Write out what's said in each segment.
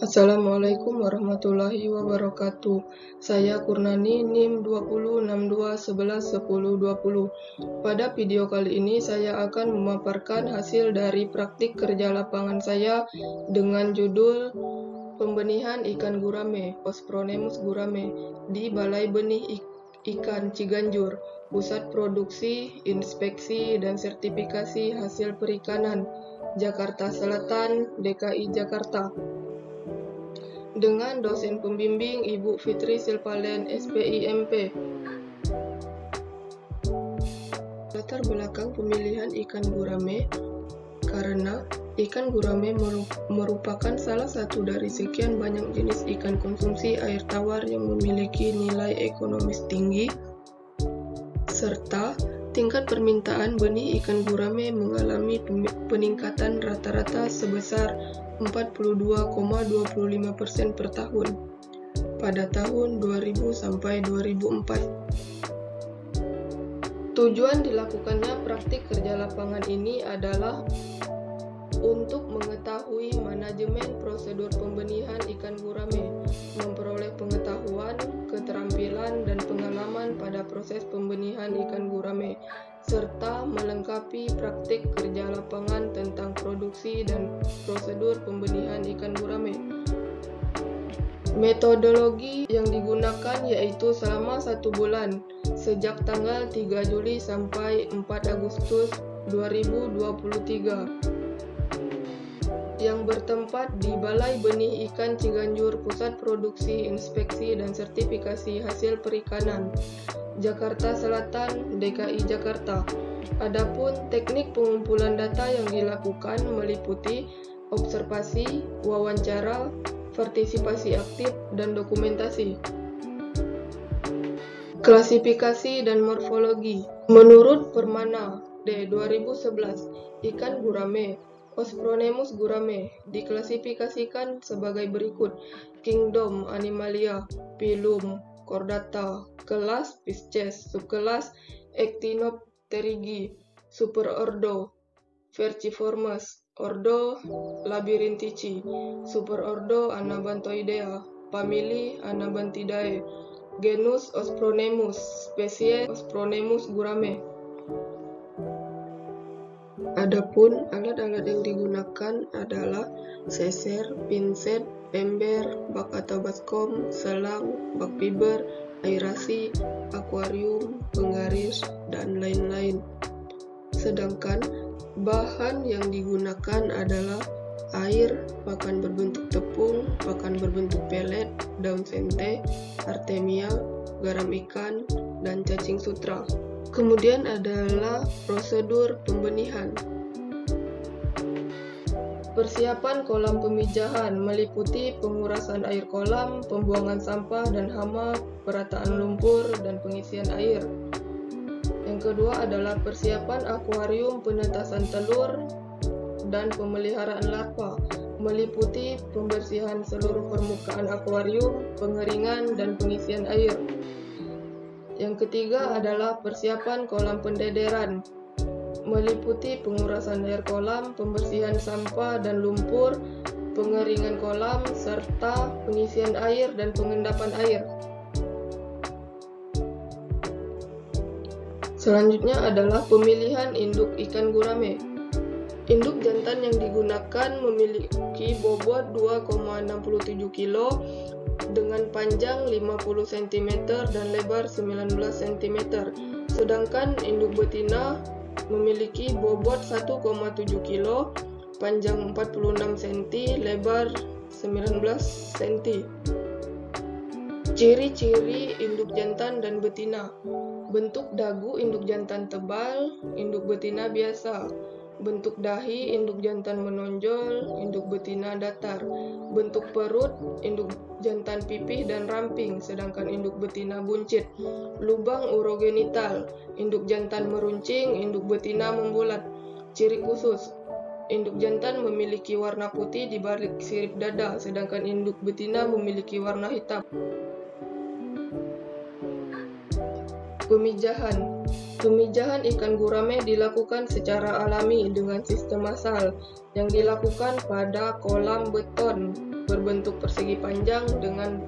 Assalamualaikum warahmatullahi wabarakatuh. Saya Kurnani, NIM 2062111020. Pada video kali ini saya akan memaparkan hasil dari praktik kerja lapangan saya dengan judul Pembenihan Ikan Gurame, Ospronemus gurame, di Balai Benih Ikan Ciganjur, Pusat Produksi, Inspeksi, dan Sertifikasi Hasil Perikanan, Jakarta Selatan, DKI Jakarta. Dengan dosen pembimbing Ibu Fitri Silpalen, SPIMP. Latar belakang pemilihan ikan gurame, karena ikan gurame merupakan salah satu dari sekian banyak jenis ikan konsumsi air tawar yang memiliki nilai ekonomis tinggi, serta tingkat permintaan benih ikan gurame mengalami peningkatan rata-rata sebesar 42,25% per tahun pada tahun 2000 sampai 2004. Tujuan dilakukannya praktik kerja lapangan ini adalah untuk mengetahui manajemen prosedur pembenihan ikan gurame, memperoleh pengetahuan, keterampilan, dan pengalaman pada proses pembenihan ikan gurame, serta melengkapi praktik kerja lapangan tentang produksi dan prosedur pembenihan ikan gurame. Metodologi yang digunakan yaitu selama 1 bulan, sejak tanggal 3 Juli sampai 4 Agustus 2023. Yang bertempat di Balai Benih Ikan Ciganjur, Pusat Produksi, Inspeksi, dan Sertifikasi Hasil Perikanan, Jakarta Selatan, DKI Jakarta. Adapun teknik pengumpulan data yang dilakukan meliputi observasi, wawancara, partisipasi aktif, dan dokumentasi. Klasifikasi dan morfologi. Menurut Permana D 2011, ikan gurame Ospronemus gurame diklasifikasikan sebagai berikut: Kingdom Animalia, Phylum Chordata, kelas Pisces, subkelas Ectinopterygii, superordo Verciformes, ordo Labyrinthici, superordo Anabantoidea, famili Anabantidae, genus Ospronemus, spesies Ospronemus gurame. Adapun alat-alat yang digunakan adalah seser, pinset, ember, bak atau baskom, selang, bak fiber, aerasi, akuarium, penggaris, dan lain-lain. Sedangkan bahan yang digunakan adalah air, pakan berbentuk tepung, pakan berbentuk pelet, daun sente, artemia, garam ikan, dan cacing sutra. Kemudian adalah prosedur pembenihan. Persiapan kolam pemijahan meliputi pengurasan air kolam, pembuangan sampah dan hama, perataan lumpur, dan pengisian air. Yang kedua adalah persiapan akuarium, penetasan telur, dan pemeliharaan larva, meliputi pembersihan seluruh permukaan akuarium, pengeringan, dan pengisian air. Yang ketiga adalah persiapan kolam pendederan, meliputi pengurasan air kolam, pembersihan sampah dan lumpur, pengeringan kolam, serta pengisian air dan pengendapan air. Selanjutnya adalah pemilihan induk ikan gurame. Induk jantan yang digunakan memiliki bobot 2,67 kg dengan panjang 50 cm dan lebar 19 cm. Sedangkan induk betina memiliki bobot 1,7 kg, panjang 46 cm, lebar 19 cm. Ciri-ciri induk jantan dan betina. Bentuk dagu induk jantan tebal, induk betina biasa. Bentuk dahi induk jantan menonjol, induk betina datar. Bentuk perut induk jantan pipih dan ramping, sedangkan induk betina buncit. Lubang urogenital induk jantan meruncing, induk betina membulat. Ciri khusus: induk jantan memiliki warna putih di balik sirip dada, sedangkan induk betina memiliki warna hitam. Pemijahan. Pemijahan ikan gurame dilakukan secara alami dengan sistem massal yang dilakukan pada kolam beton berbentuk persegi panjang dengan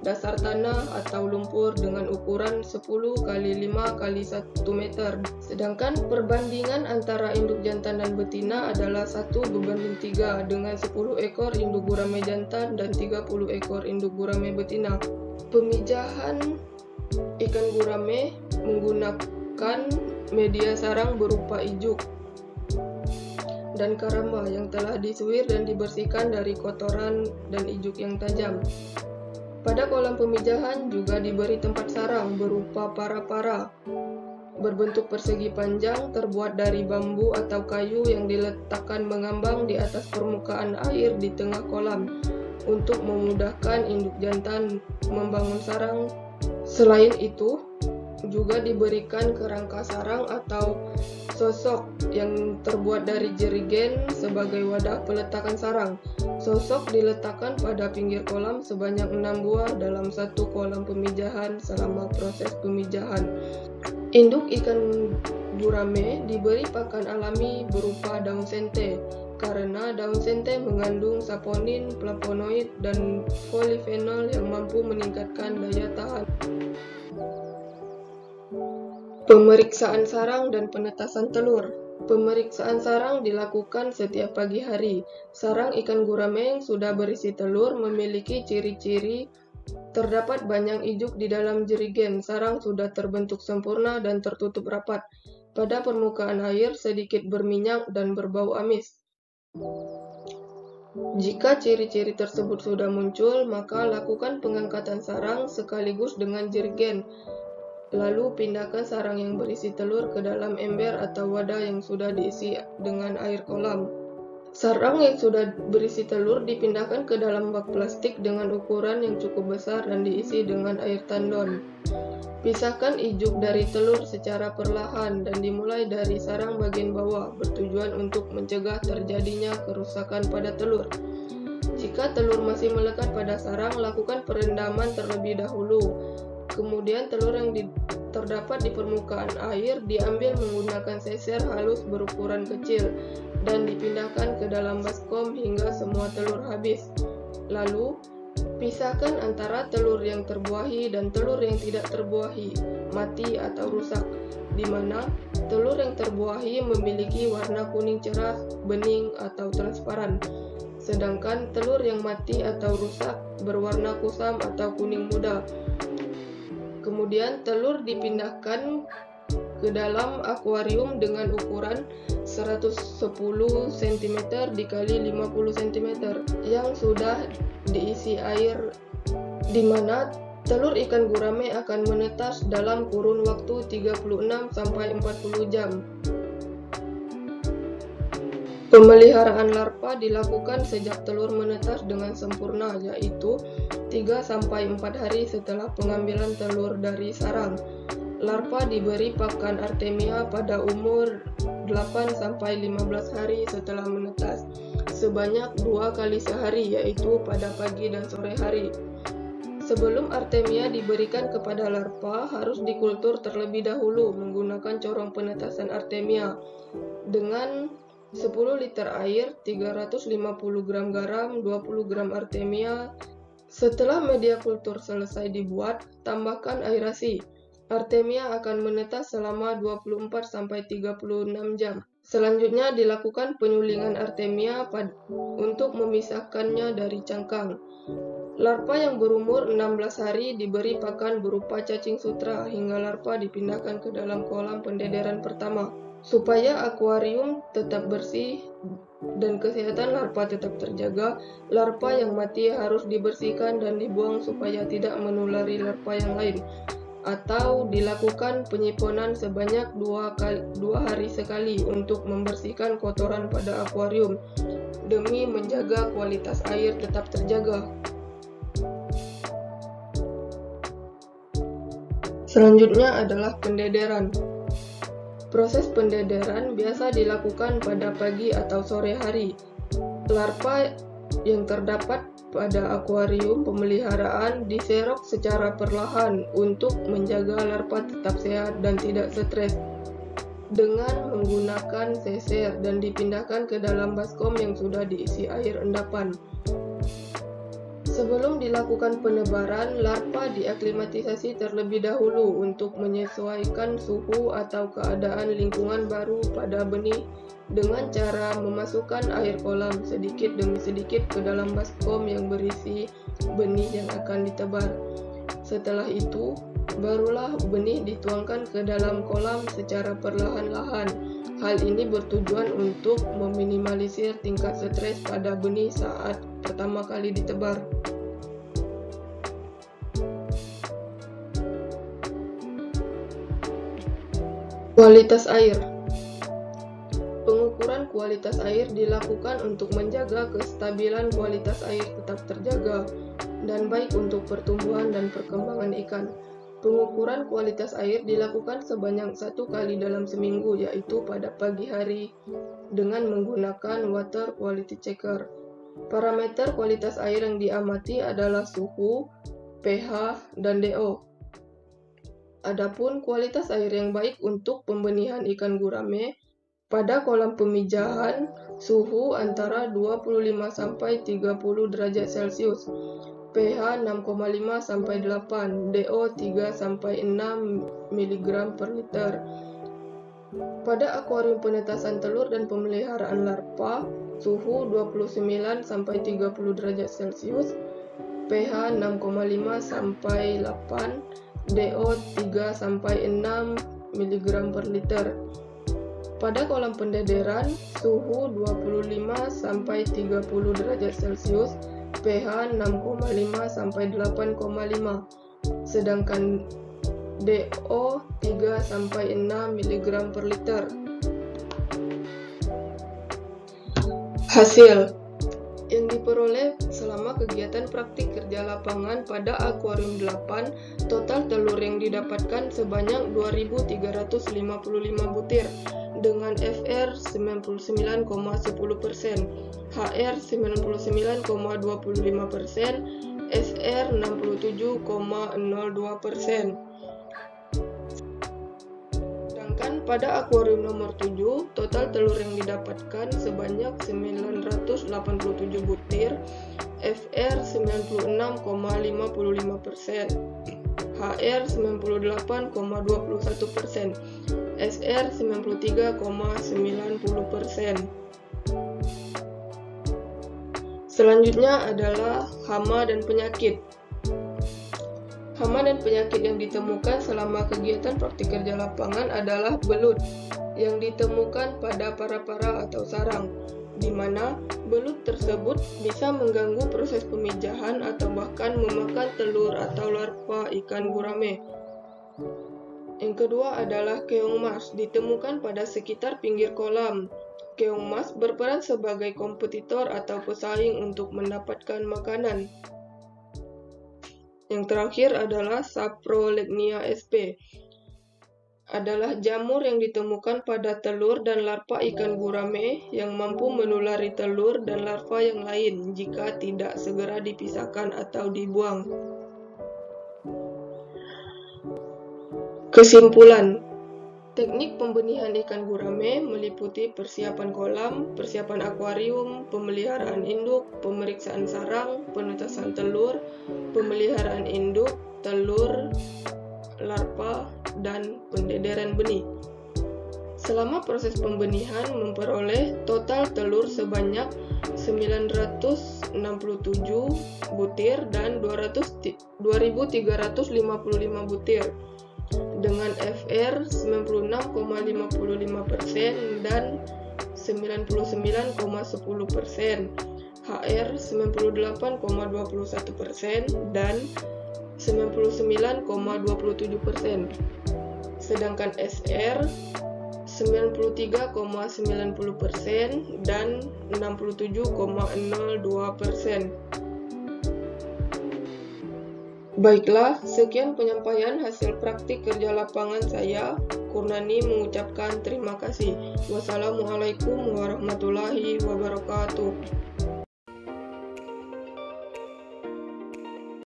dasar tanah atau lumpur dengan ukuran 10 x 5 x 1 meter. Sedangkan perbandingan antara induk jantan dan betina adalah 1:3 dengan 10 ekor induk gurame jantan dan 30 ekor induk gurame betina. Pemijahan ikan gurame menggunakan media sarang berupa ijuk dan karamba yang telah disuir dan dibersihkan dari kotoran dan ijuk yang tajam. Pada kolam pemijahan juga diberi tempat sarang berupa para-para berbentuk persegi panjang terbuat dari bambu atau kayu yang diletakkan mengambang di atas permukaan air di tengah kolam untuk memudahkan induk jantan membangun sarang. Selain itu, juga diberikan kerangka sarang atau sosok yang terbuat dari jerigen sebagai wadah peletakan sarang. Sosok diletakkan pada pinggir kolam sebanyak 6 buah dalam satu kolam pemijahan selama proses pemijahan. Induk ikan gurame diberi pakan alami berupa daun sente karena daun sente mengandung saponin, flavonoid, dan polifenol yang mampu meningkatkan daya tahan. Pemeriksaan sarang dan penetasan telur. Pemeriksaan sarang dilakukan setiap pagi hari. Sarang ikan gurame yang sudah berisi telur memiliki ciri-ciri terdapat banyak ijuk di dalam jerigen. Sarang sudah terbentuk sempurna dan tertutup rapat. Pada permukaan air sedikit berminyak dan berbau amis. Jika ciri-ciri tersebut sudah muncul, maka lakukan pengangkatan sarang sekaligus dengan jerigen. Lalu pindahkan sarang yang berisi telur ke dalam ember atau wadah yang sudah diisi dengan air kolam. Sarang yang sudah berisi telur dipindahkan ke dalam bak plastik dengan ukuran yang cukup besar dan diisi dengan air tandon. Pisahkan ijuk dari telur secara perlahan dan dimulai dari sarang bagian bawah bertujuan untuk mencegah terjadinya kerusakan pada telur. Jika telur masih melekat pada sarang, lakukan perendaman terlebih dahulu. Kemudian telur yang terdapat di permukaan air diambil menggunakan seser halus berukuran kecil dan dipindahkan ke dalam baskom hingga semua telur habis. Lalu, pisahkan antara telur yang terbuahi dan telur yang tidak terbuahi, mati atau rusak, di mana telur yang terbuahi memiliki warna kuning cerah, bening, atau transparan. Sedangkan telur yang mati atau rusak berwarna kusam atau kuning muda. Kemudian telur dipindahkan ke dalam akuarium dengan ukuran 110 cm dikali 50 cm yang sudah diisi air, di mana telur ikan gurame akan menetas dalam kurun waktu 36 sampai 40 jam. Pemeliharaan larva dilakukan sejak telur menetas dengan sempurna, yaitu 3-4 hari setelah pengambilan telur dari sarang. Larva diberi pakan Artemia pada umur 8-15 hari setelah menetas, sebanyak 2 kali sehari, yaitu pada pagi dan sore hari. Sebelum Artemia diberikan kepada larva, harus dikultur terlebih dahulu menggunakan corong penetasan Artemia dengan 10 liter air, 350 gram garam, 20 gram Artemia. Setelah media kultur selesai dibuat, tambahkan aerasi. Artemia akan menetas selama 24-36 jam. Selanjutnya dilakukan penyulingan Artemia untuk memisahkannya dari cangkang. Larva yang berumur 16 hari diberi pakan berupa cacing sutra hingga larva dipindahkan ke dalam kolam pendederan pertama. Supaya akuarium tetap bersih dan kesehatan larva tetap terjaga, larva yang mati harus dibersihkan dan dibuang supaya tidak menulari larva yang lain, atau dilakukan penyiponan sebanyak 2 hari sekali untuk membersihkan kotoran pada akuarium demi menjaga kualitas air tetap terjaga. Selanjutnya adalah pendederan. Proses pendederan biasa dilakukan pada pagi atau sore hari. Larva yang terdapat pada akuarium pemeliharaan diserok secara perlahan untuk menjaga larva tetap sehat dan tidak stres dengan menggunakan seser dan dipindahkan ke dalam baskom yang sudah diisi air endapan. Sebelum dilakukan penebaran, larva diaklimatisasi terlebih dahulu untuk menyesuaikan suhu atau keadaan lingkungan baru pada benih dengan cara memasukkan air kolam sedikit demi sedikit ke dalam baskom yang berisi benih yang akan ditebar. Setelah itu, barulah benih dituangkan ke dalam kolam secara perlahan-lahan. Hal ini bertujuan untuk meminimalisir tingkat stres pada benih saat pertama kali ditebar. Kualitas air. Pengukuran kualitas air dilakukan untuk menjaga kestabilan kualitas air tetap terjaga dan baik untuk pertumbuhan dan perkembangan ikan. Pengukuran kualitas air dilakukan sebanyak 1 kali dalam seminggu, yaitu pada pagi hari dengan menggunakan water quality checker. Parameter kualitas air yang diamati adalah suhu, pH, dan DO. Adapun kualitas air yang baik untuk pembenihan ikan gurame, pada kolam pemijahan suhu antara 25–30 derajat Celcius, pH 6,5–8, DO 3–6 mg per liter. Pada akuarium penetasan telur dan pemeliharaan larva, suhu 29–30 derajat Celcius, pH 6,5–8, DO 3–6 mg per liter. Pada kolam pendederan, suhu 25–30 derajat Celcius, pH 6,5–8,5, sedangkan DO 3–6 mg per liter. Hasil yang diperoleh selama kegiatan praktik kerja lapangan pada akuarium 8, total telur yang didapatkan sebanyak 2.355 butir dengan FR 99,10%, HR 99,25%, SR 67,02%. Sedangkan pada akuarium nomor 7, total telur yang didapatkan sebanyak 987 butir, FR 96,55%, HR 98,21%, SR 93,90%. Selanjutnya adalah hama dan penyakit. Hama dan penyakit yang ditemukan selama kegiatan praktik kerja lapangan adalah belut yang ditemukan pada para-para atau sarang, di mana belut tersebut bisa mengganggu proses pemijahan atau bahkan memakan telur atau larva ikan gurame. Yang kedua adalah keong mas, ditemukan pada sekitar pinggir kolam. Keong mas berperan sebagai kompetitor atau pesaing untuk mendapatkan makanan. Yang terakhir adalah Saprolegnia sp, adalah jamur yang ditemukan pada telur dan larva ikan gurame yang mampu menulari telur dan larva yang lain jika tidak segera dipisahkan atau dibuang. Kesimpulan, teknik pembenihan ikan gurame meliputi persiapan kolam, persiapan akuarium, pemeliharaan induk, pemeriksaan sarang, penetasan telur, pemeliharaan induk, telur, larva, dan pendederan benih. Selama proses pembenihan memperoleh total telur sebanyak 967 butir dan 2.355 butir dengan FR 96,55% dan 99,10%, HR 98,21% dan 99,27%, sedangkan SR 93,90% dan 67,02%. Baiklah, sekian penyampaian hasil praktik kerja lapangan saya. Kurnani mengucapkan terima kasih. Wassalamualaikum warahmatullahi wabarakatuh.